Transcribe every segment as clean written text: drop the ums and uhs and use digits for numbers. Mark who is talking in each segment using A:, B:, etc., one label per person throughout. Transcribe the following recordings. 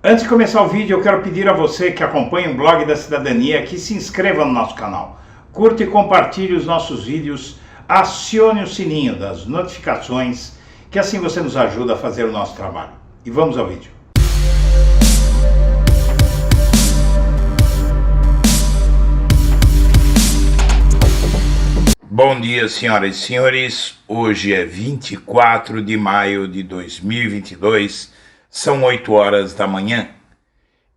A: Antes de começar o vídeo, eu quero pedir a você que acompanha o Blog da Cidadania que se inscreva no nosso canal, curta e compartilhe os nossos vídeos, acione o sininho das notificações, que assim você nos ajuda a fazer o nosso trabalho. E vamos ao vídeo. Bom dia, senhoras e senhores. Hoje é 24 de maio de 2022, são 8 horas da manhã.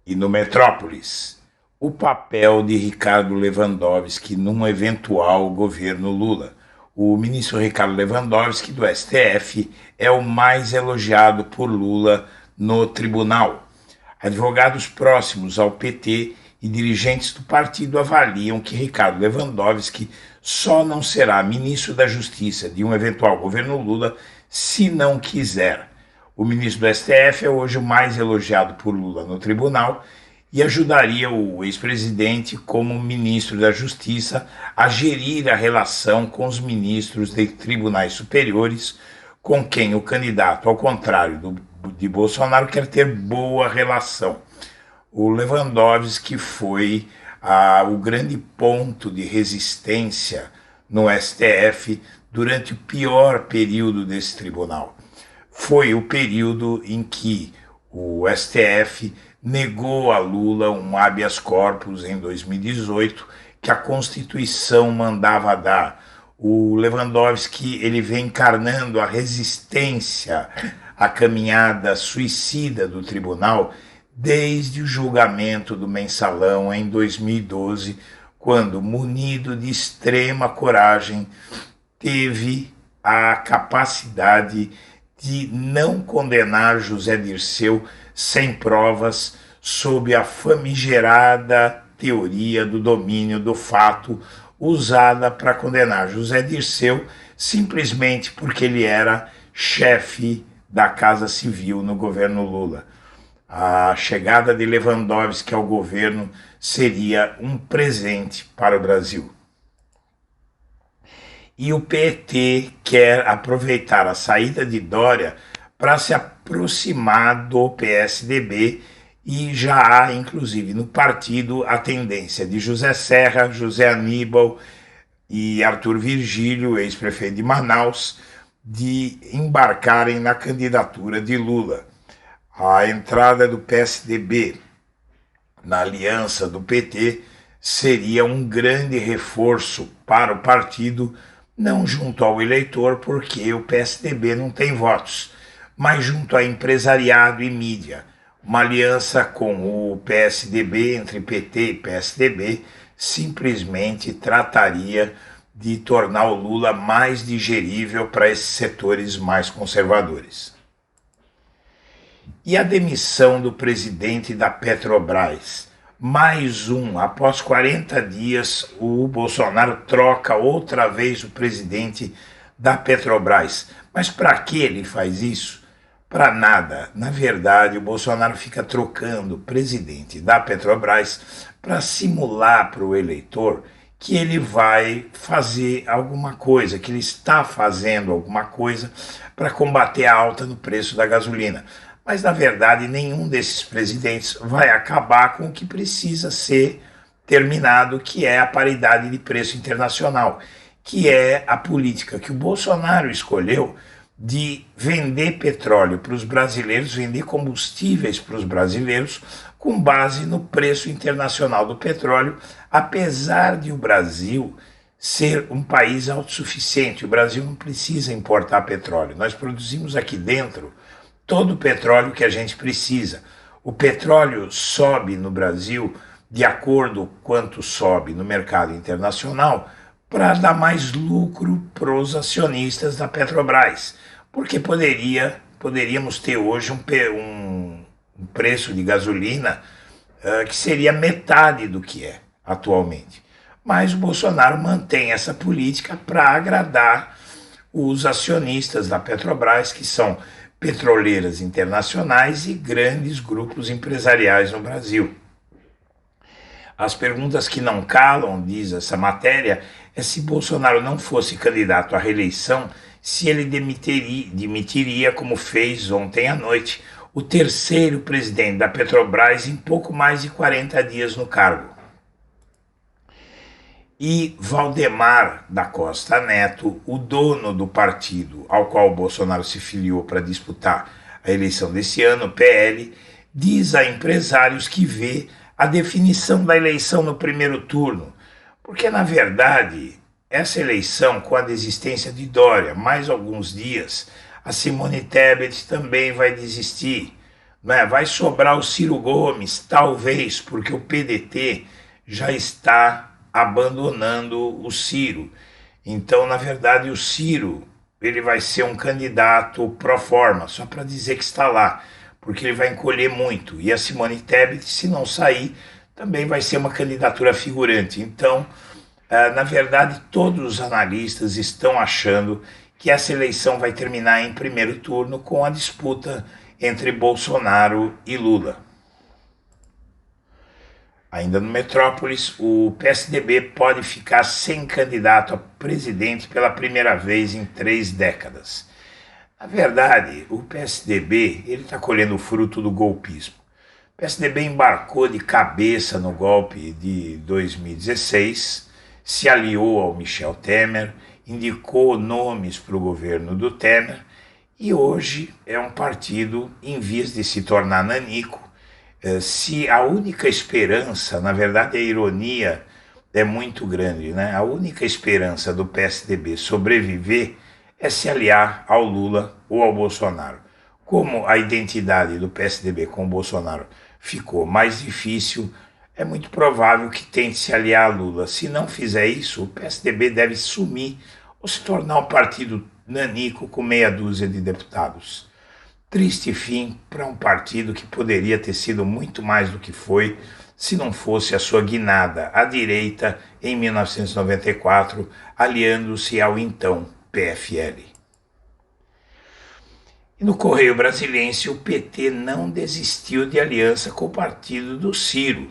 A: E no Metrópolis, o papel de Ricardo Lewandowski num eventual governo Lula. O ministro Ricardo Lewandowski, do STF, é o mais elogiado por Lula no tribunal. Advogados próximos ao PT e dirigentes do partido avaliam que Ricardo Lewandowski só não será ministro da Justiça de um eventual governo Lula se não quiser. O ministro do STF é hoje o mais elogiado por Lula no tribunal e ajudaria o ex-presidente como ministro da Justiça a gerir a relação com os ministros de tribunais superiores, com quem o candidato, ao contrário de Bolsonaro, quer ter boa relação. O Lewandowski foi o grande ponto de resistência no STF durante o pior período desse tribunal. Foi o período em que o STF negou a Lula um habeas corpus em 2018 que a Constituição mandava dar. O Lewandowski ele vem encarnando a resistência à caminhada suicida do tribunal desde o julgamento do Mensalão em 2012, quando, munido de extrema coragem, teve a capacidade de não condenar José Dirceu sem provas, sob a famigerada teoria do domínio do fato, usada para condenar José Dirceu simplesmente porque ele era chefe da Casa Civil no governo Lula. A chegada de Lewandowski ao governo seria um presente para o Brasil. E o PT quer aproveitar a saída de Dória para se aproximar do PSDB e já há, inclusive, no partido a tendência de José Serra, José Aníbal e Arthur Virgílio, ex-prefeito de Manaus, de embarcarem na candidatura de Lula. A entrada do PSDB na aliança do PT seria um grande reforço para o partido, não junto ao eleitor, porque o PSDB não tem votos, mas junto a empresariado e mídia. Uma aliança com o PSDB, entre PT e PSDB, simplesmente trataria de tornar o Lula mais digerível para esses setores mais conservadores. E a demissão do presidente da Petrobras? Mais um. Após 40 dias, o Bolsonaro troca outra vez o presidente da Petrobras. Mas para que ele faz isso? Para nada. Na verdade, o Bolsonaro fica trocando o presidente da Petrobras para simular para o eleitor que ele vai fazer alguma coisa, que ele está fazendo alguma coisa para combater a alta no preço da gasolina. Mas, na verdade, nenhum desses presidentes vai acabar com o que precisa ser terminado, que é a paridade de preço internacional, que é a política que o Bolsonaro escolheu de vender petróleo para os brasileiros, vender combustíveis para os brasileiros, com base no preço internacional do petróleo, apesar de o Brasil ser um país autossuficiente. O Brasil não precisa importar petróleo. Nós produzimos aqui dentro todo o petróleo que a gente precisa. O petróleo sobe no Brasil de acordo com quanto sobe no mercado internacional para dar mais lucro para os acionistas da Petrobras, porque poderíamos ter hoje um preço de gasolina que seria metade do que é atualmente. Mas o Bolsonaro mantém essa política para agradar os acionistas da Petrobras, que são petroleiras internacionais e grandes grupos empresariais no Brasil. As perguntas que não calam, diz essa matéria, é se Bolsonaro não fosse candidato à reeleição, se ele demitiria como fez ontem à noite o terceiro presidente da Petrobras em pouco mais de 40 dias no cargo. E Valdemar da Costa Neto, o dono do partido ao qual o Bolsonaro se filiou para disputar a eleição desse ano, o PL, diz a empresários que vê a definição da eleição no primeiro turno, porque, na verdade, essa eleição, com a desistência de Dória, mais alguns dias, a Simone Tebet também vai desistir. Né? Vai sobrar o Ciro Gomes, talvez, porque o PDT já está abandonando o Ciro. Então, na verdade, o Ciro ele vai ser um candidato pro forma, só para dizer que está lá, porque ele vai encolher muito. E a Simone Tebet, se não sair, também vai ser uma candidatura figurante. Então, na verdade, todos os analistas estão achando que essa eleição vai terminar em primeiro turno com a disputa entre Bolsonaro e Lula. Ainda no Metrópolis, o PSDB pode ficar sem candidato a presidente pela primeira vez em 3 décadas. Na verdade, o PSDB está colhendo o fruto do golpismo. O PSDB embarcou de cabeça no golpe de 2016, se aliou ao Michel Temer, indicou nomes para o governo do Temer e hoje é um partido em vias de se tornar nanico. Se a única esperança, na verdade a ironia é muito grande, né? A única esperança do PSDB sobreviver é se aliar ao Lula ou ao Bolsonaro. Como a identidade do PSDB com o Bolsonaro ficou mais difícil, é muito provável que tente se aliar a Lula. Se não fizer isso, o PSDB deve sumir ou se tornar um partido nanico com meia dúzia de deputados. Triste fim para um partido que poderia ter sido muito mais do que foi se não fosse a sua guinada à direita em 1994, aliando-se ao então PFL. E no Correio Brasiliense, o PT não desistiu de aliança com o partido do Ciro.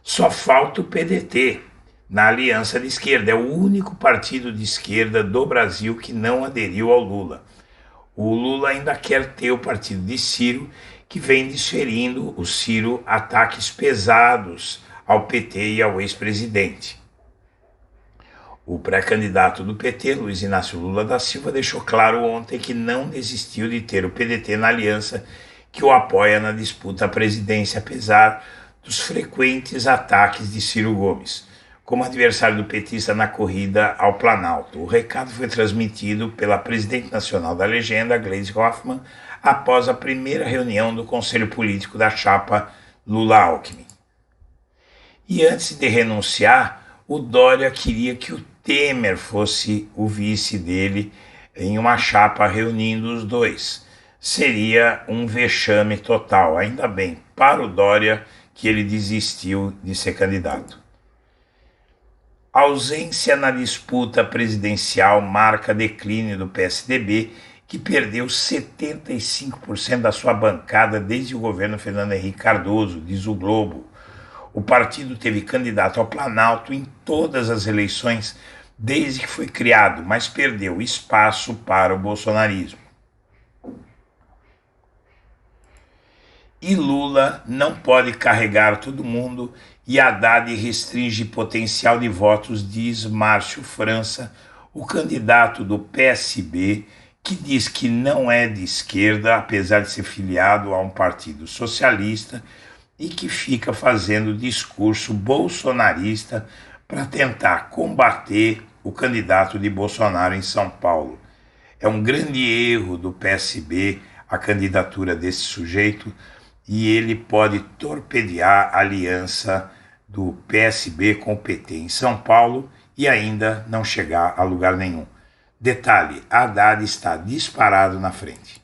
A: Só falta o PDT na aliança de esquerda. É o único partido de esquerda do Brasil que não aderiu ao Lula. O Lula ainda quer ter o partido de Ciro, que vem desferindo o Ciro ataques pesados ao PT e ao ex-presidente. O pré-candidato do PT, Luiz Inácio Lula da Silva, deixou claro ontem que não desistiu de ter o PDT na aliança que o apoia na disputa à presidência, apesar dos frequentes ataques de Ciro Gomes, como adversário do petista na corrida ao Planalto. O recado foi transmitido pela presidente nacional da legenda, Gleisi Hoffmann, após a primeira reunião do Conselho Político da chapa Lula-Alckmin. E antes de renunciar, o Dória queria que o Temer fosse o vice dele em uma chapa reunindo os dois. Seria um vexame total, ainda bem para o Dória que ele desistiu de ser candidato. A ausência na disputa presidencial marca declínio do PSDB, que perdeu 75% da sua bancada desde o governo Fernando Henrique Cardoso, diz o Globo. O partido teve candidato ao Planalto em todas as eleições desde que foi criado, mas perdeu espaço para o bolsonarismo. E Lula não pode carregar todo mundo e Haddad restringe potencial de votos, diz Márcio França, o candidato do PSB, que diz que não é de esquerda, apesar de ser filiado a um partido socialista, e que fica fazendo discurso bolsonarista para tentar combater o candidato de Bolsonaro em São Paulo. É um grande erro do PSB a candidatura desse sujeito, e ele pode torpedear a aliança do PSB com o PT em São Paulo e ainda não chegar a lugar nenhum. Detalhe, Haddad está disparado na frente.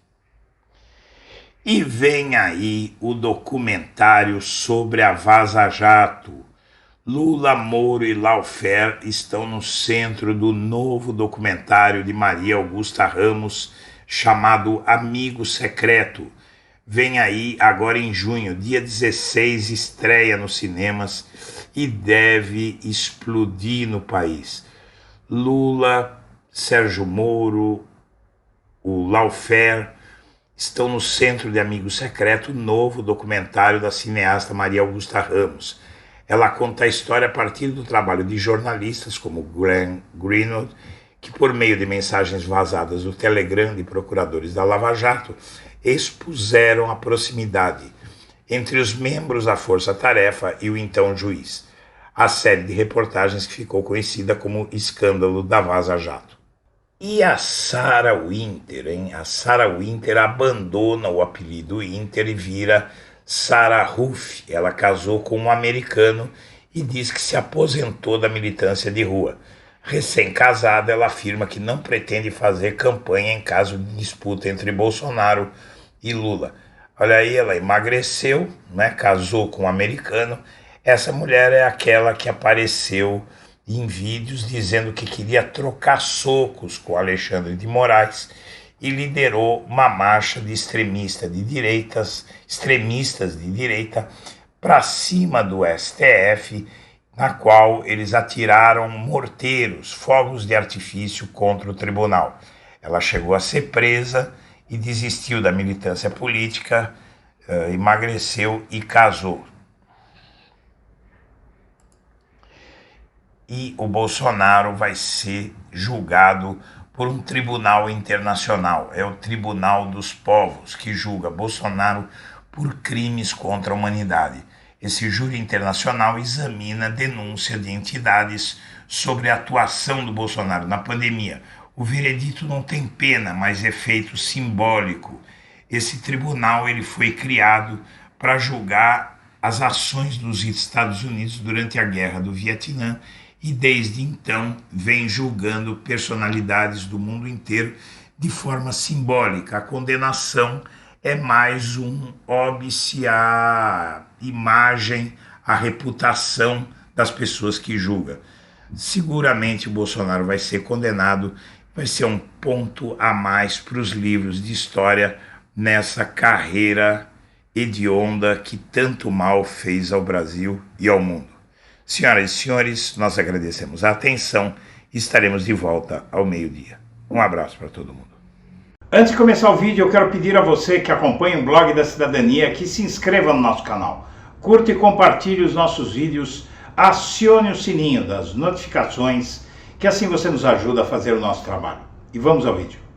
A: E vem aí o documentário sobre a Vaza Jato. Lula, Moro e Lawfare estão no centro do novo documentário de Maria Augusta Ramos, chamado Amigo Secreto. Vem aí agora em junho, dia 16, estreia nos cinemas e deve explodir no país. Lula, Sérgio Moro, o Lawfare estão no Centro de Amigo Secreto, novo documentário da cineasta Maria Augusta Ramos. Ela conta a história a partir do trabalho de jornalistas como Glenn Greenwald, que por meio de mensagens vazadas do Telegram de procuradores da Lava Jato, expuseram a proximidade entre os membros da Força Tarefa e o então juiz. A série de reportagens que ficou conhecida como Escândalo da Vaza Jato. E a Sarah Winter, hein? A Sarah Winter abandona o apelido Winter e vira Sarah Ruff. Ela casou com um americano e diz que se aposentou da militância de rua. Recém-casada, ela afirma que não pretende fazer campanha em caso de disputa entre Bolsonaro e Lula. Olha aí, ela emagreceu, né? Casou com um americano. Essa mulher é aquela que apareceu em vídeos dizendo que queria trocar socos com Alexandre de Moraes e liderou uma marcha de extremistas de direita para cima do STF, na qual eles atiraram morteiros, fogos de artifício contra o tribunal. Ela chegou a ser presa e desistiu da militância política, emagreceu e casou. E o Bolsonaro vai ser julgado por um tribunal internacional. É o Tribunal dos Povos que julga Bolsonaro por crimes contra a humanidade. Esse júri internacional examina a denúncia de entidades sobre a atuação do Bolsonaro na pandemia. O veredito não tem pena, mas efeito simbólico. Esse tribunal ele foi criado para julgar as ações dos Estados Unidos durante a Guerra do Vietnã e desde então vem julgando personalidades do mundo inteiro de forma simbólica. A condenação é mais um óbice à imagem, à reputação das pessoas que julga. Seguramente o Bolsonaro vai ser condenado, vai ser um ponto a mais para os livros de história nessa carreira hedionda que tanto mal fez ao Brasil e ao mundo. Senhoras e senhores, nós agradecemos a atenção e estaremos de volta ao meio-dia. Um abraço para todo mundo. Antes de começar o vídeo, eu quero pedir a você que acompanha o Blog da Cidadania que se inscreva no nosso canal. Curta e compartilhe os nossos vídeos, acione o sininho das notificações, que assim você nos ajuda a fazer o nosso trabalho. E vamos ao vídeo.